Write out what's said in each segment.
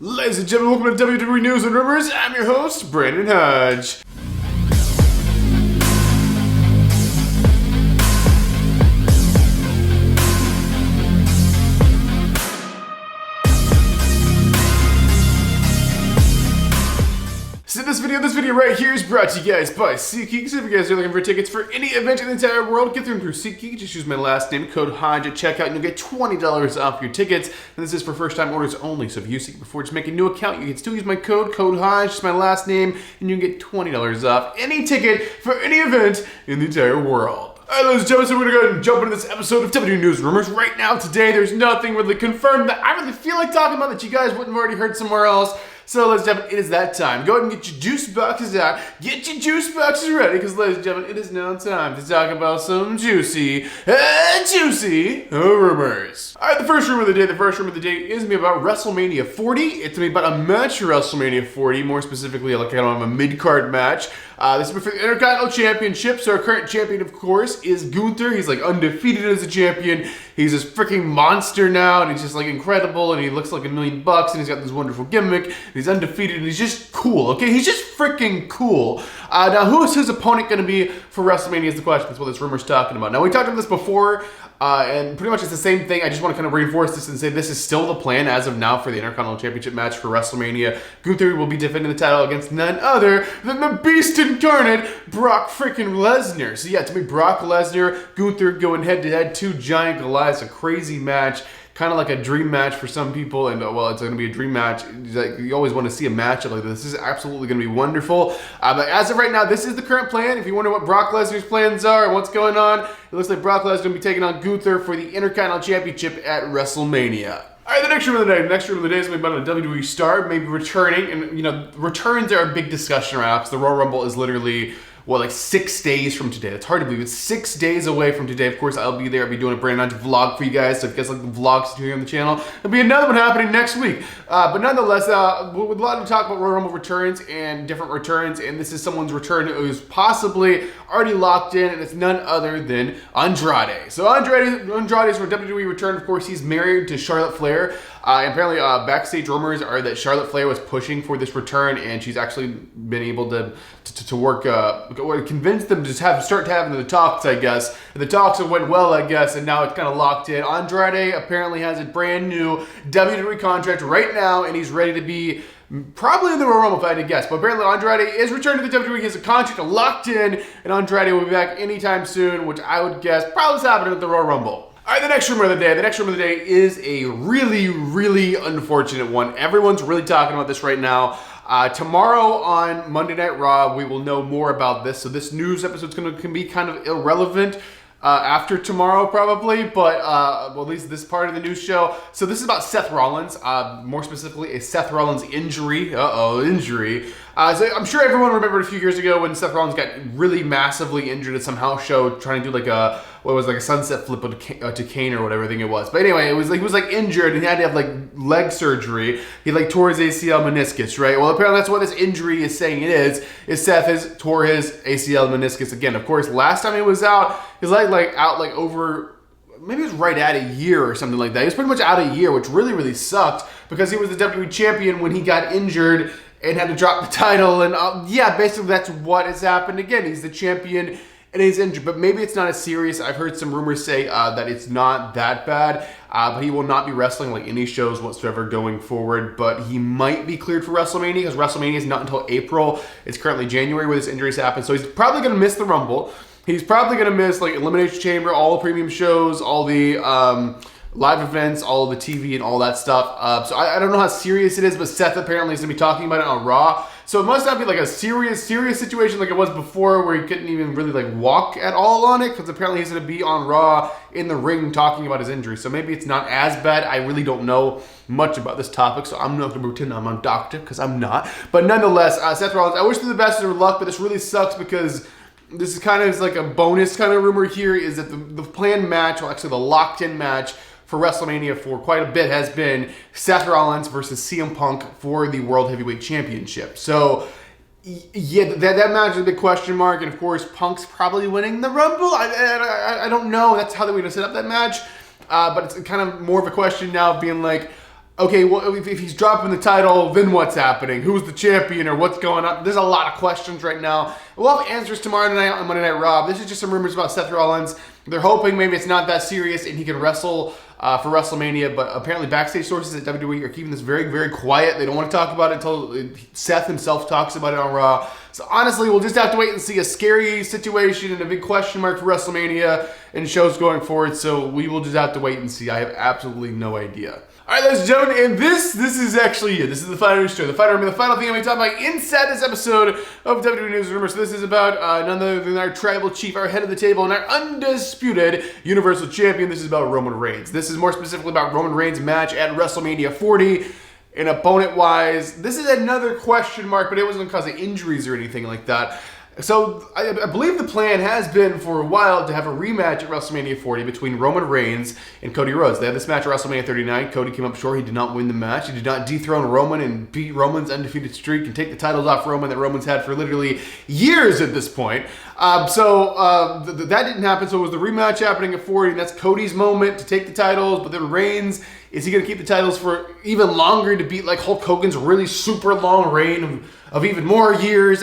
Ladies and gentlemen, welcome to WWE News and Rumors. I'm your host, Brandon Hodge. So this video right here is brought to you guys by SeatGeek. So if you guys are looking for tickets for any event in the entire world, get them through SeatGeek. Just use my last name, code HODGE at checkout, and you'll get $20 off your tickets. And this is for first-time orders only. So if you use SeatGeek before, just make a new account. You can still use my code HODGE, just my last name, and you can get $20 off any ticket for any event in the entire world. Alright, ladies and gentlemen, so we're going to go ahead and jump into this episode of WWE News Rumors. Right now, today, there's nothing really confirmed that I really feel like talking about that you guys wouldn't have already heard somewhere else. So, ladies and gentlemen, it is that time. Go ahead and get your juice boxes out. Get your juice boxes ready, because, ladies and gentlemen, it is now time to talk about some juicy rumors. Alright, the first rumor of the day is going to be about WrestleMania 40. It's going to be about a match for WrestleMania 40, more specifically, like kind of a mid-card match. This is for the Intercontinental Championship. So our current champion, of course, is Gunther. He's like undefeated as a champion. He's this freaking monster now, and he's just like incredible, and he looks like $1 million, and he's got this wonderful gimmick. He's undefeated, and he's just cool, okay? He's just freaking cool. Now, who is his opponent going to be for WrestleMania is the question. That's what this rumor's talking about. Now, we talked about this before, and pretty much it's the same thing. I just want to kind of reinforce this and say this is still the plan as of now for the Intercontinental Championship match for WrestleMania. Gunther will be defending the title against none other than the Beast Incarnate, Brock freaking Lesnar. So yeah, to me, Brock Lesnar, Gunther going head-to-head, two giant Goliaths, a crazy match. Kind of like a dream match for some people, and well, it's going to be a dream match. Like, you always want to see a matchup like this. This is absolutely going to be wonderful. But as of right now, this is the current plan. If you wonder what Brock Lesnar's plans are and what's going on, it looks like Brock Lesnar's going to be taking on Gunther for the Intercontinental Championship at WrestleMania. Alright, the next rumor of the day. The next rumor of the day is going to be about a WWE star maybe returning, and you know, returns are a big discussion around because the Royal Rumble is literally like 6 days from today. That's hard to believe. It's 6 days away from today. Of course, I'll be there. I'll be doing a Brandon Hodge vlog for you guys. So if you guys like the vlogs here on the channel, there'll be another one happening next week. But nonetheless, we'd love to talk about Royal Rumble returns and different returns. And this is someone's return who's possibly already locked in, and it's none other than Andrade. So Andrade's for WWE return. Of course, he's married to Charlotte Flair. And apparently, backstage rumors are that Charlotte Flair was pushing for this return, and she's actually been able to work, or convince them to start having the talks, I guess. And the talks went well, I guess, and now it's kind of locked in. Andrade apparently has a brand new WWE contract right now, and he's ready to be probably in the Royal Rumble, if I had to guess. But apparently Andrade is returning to the WWE. He has a contract locked in, and Andrade will be back anytime soon, which I would guess probably is happening at the Royal Rumble. Alright, the next rumor of the day. The next rumor of the day is a really, really unfortunate one. Everyone's really talking about this right now. Tomorrow on Monday Night Raw, we will know more about this. So this news episode can be kind of irrelevant after tomorrow, probably. But well, at least this part of the news show. So this is about Seth Rollins, more specifically a Seth Rollins injury. Injury. So I'm sure everyone remembered a few years ago when Seth Rollins got really massively injured at some house show trying to do like a sunset flip to Kane or whatever I think it was. But anyway, he was like injured and he had to have like leg surgery. He like tore his ACL meniscus, right? Well, apparently that's what this injury is saying it is Seth has tore his ACL meniscus again. Of course, last time he was out, his leg out over, maybe it was right at a year or something like that. He was pretty much out a year, which really, really sucked because he was the WWE champion when he got injured and had to drop the title. And yeah, basically that's what has happened again. He's the champion and he's injured, but maybe it's not as serious. I've heard some rumors say that it's not that bad, but he will not be wrestling like any shows whatsoever going forward, but he might be cleared for WrestleMania because WrestleMania is not until April. It's currently January where this injury's happened, so he's probably going to miss the Rumble. He's probably going to miss like Elimination Chamber, all the premium shows, all the live events, all of the TV and all that stuff. So I don't know how serious it is, but Seth apparently is going to be talking about it on Raw. So it must not be like a serious situation like it was before where he couldn't even really like walk at all on it, because apparently he's going to be on Raw in the ring talking about his injury. So maybe it's not as bad. I really don't know much about this topic, so I'm not going to pretend I'm a doctor because I'm not. But nonetheless, Seth Rollins, I wish him the best of luck, but this really sucks because this is kind of like a bonus kind of rumor here is that the planned match, well actually the locked-in match for WrestleMania for quite a bit has been Seth Rollins versus CM Punk for the World Heavyweight Championship. So yeah, that match is a big question mark, and of course Punk's probably winning the Rumble. I don't know. That's how they were going to set up that match, but it's kind of more of a question now, being like, okay, well, if he's dropping the title, then what's happening? Who's the champion or what's going on? There's a lot of questions right now. We'll have answers tomorrow night on Monday Night Raw. This is just some rumors about Seth Rollins. They're hoping maybe it's not that serious and he can wrestle for WrestleMania, but apparently backstage sources at WWE are keeping this very, very quiet. They don't want to talk about it until Seth himself talks about it on Raw. So honestly, we'll just have to wait and see. A scary situation and a big question mark for WrestleMania and shows going forward, so we will just have to wait and see. I have absolutely no idea. All right, ladies and gentlemen, and this is actually it. This is the final news story. The final thing I'm going to talk about inside this episode of WWE News Rumors. So this is about none other than our tribal chief, our head of the table, and our undisputed Universal Champion. This is about Roman Reigns. This is more specifically about Roman Reigns' match at WrestleMania 40. And opponent-wise, this is another question mark, but it wasn't because of injuries or anything like that. So I believe the plan has been for a while to have a rematch at WrestleMania 40 between Roman Reigns and Cody Rhodes. They had this match at WrestleMania 39. Cody came up short. He did not win the match. He did not dethrone Roman and beat Roman's undefeated streak and take the titles off Roman that Roman's had for literally years at this point. That didn't happen. So it was the rematch happening at 40, and that's Cody's moment to take the titles. But then Reigns, is he going to keep the titles for even longer to beat like Hulk Hogan's really super long reign of even more years?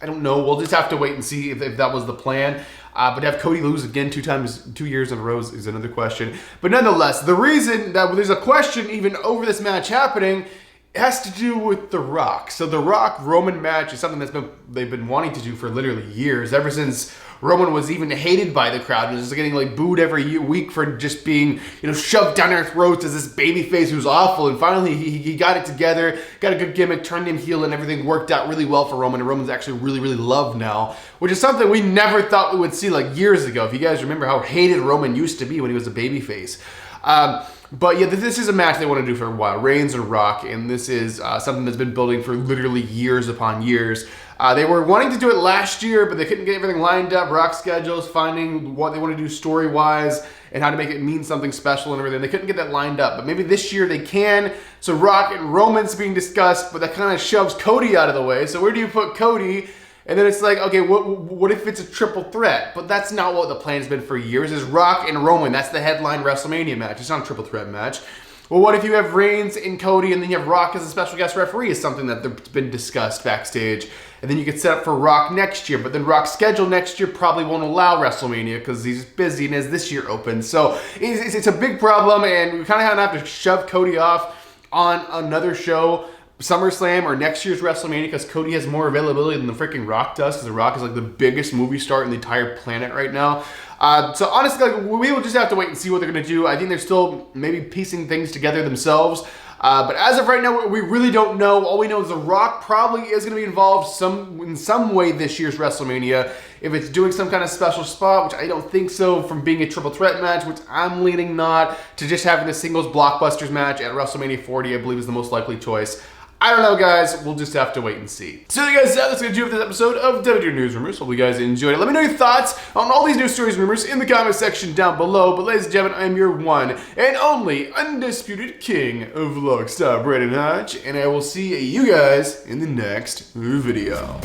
I don't know. We'll just have to wait and see if that was the plan. But to have Cody lose again 2 years in a row is another question. But nonetheless, the reason that there's a question even over this match happening has to do with The Rock. So The Rock-Roman match is something they've been wanting to do for literally years, ever since Roman was even hated by the crowd and was just getting like booed every week for just being, shoved down their throats as this babyface who's awful. And finally, he got it together, got a good gimmick, turned him heel, and everything worked out really well for Roman. And Roman's actually really, really loved now, which is something we never thought we would see like years ago. If you guys remember how hated Roman used to be when he was a babyface. But yeah, this is a match they want to do for a while, Reigns and Rock, and this is something that's been building for literally years upon years. They were wanting to do it last year, but they couldn't get everything lined up, Rock schedules, finding what they want to do story-wise, and how to make it mean something special and everything. They couldn't get that lined up, but maybe this year they can. So Rock and Roman's being discussed, but that kind of shoves Cody out of the way. So where do you put Cody? And then it's like, okay, what if it's a triple threat? But that's not what the plan's been for years, is Rock and Roman. That's the headline WrestleMania match. It's not a triple threat match. Well, what if you have Reigns and Cody, and then you have Rock as a special guest referee, is something that's been discussed backstage. And then you get set up for Rock next year, but then Rock's schedule next year probably won't allow WrestleMania because he's busy and as this year opens. So it's a big problem, and we kind of have to shove Cody off on another show, SummerSlam or next year's WrestleMania, because Cody has more availability than the freaking Rock does, because the Rock is like the biggest movie star in the entire planet right now. So honestly, we will just have to wait and see what they're going to do. I think they're still maybe piecing things together themselves. But as of right now, we really don't know. All we know is The Rock probably is going to be involved in some way this year's WrestleMania. If it's doing some kind of special spot, which I don't think so, from being a triple threat match, which I'm leaning not, to just having a singles blockbusters match at WrestleMania 40, I believe is the most likely choice. I don't know, guys. We'll just have to wait and see. So, you guys, that's going to do with this episode of WWE News Rumors. Hope you guys enjoyed it. Let me know your thoughts on all these news stories and rumors in the comment section down below. But, ladies and gentlemen, I am your one and only undisputed king of Vlogstar, Brandon Hodge, and I will see you guys in the next video.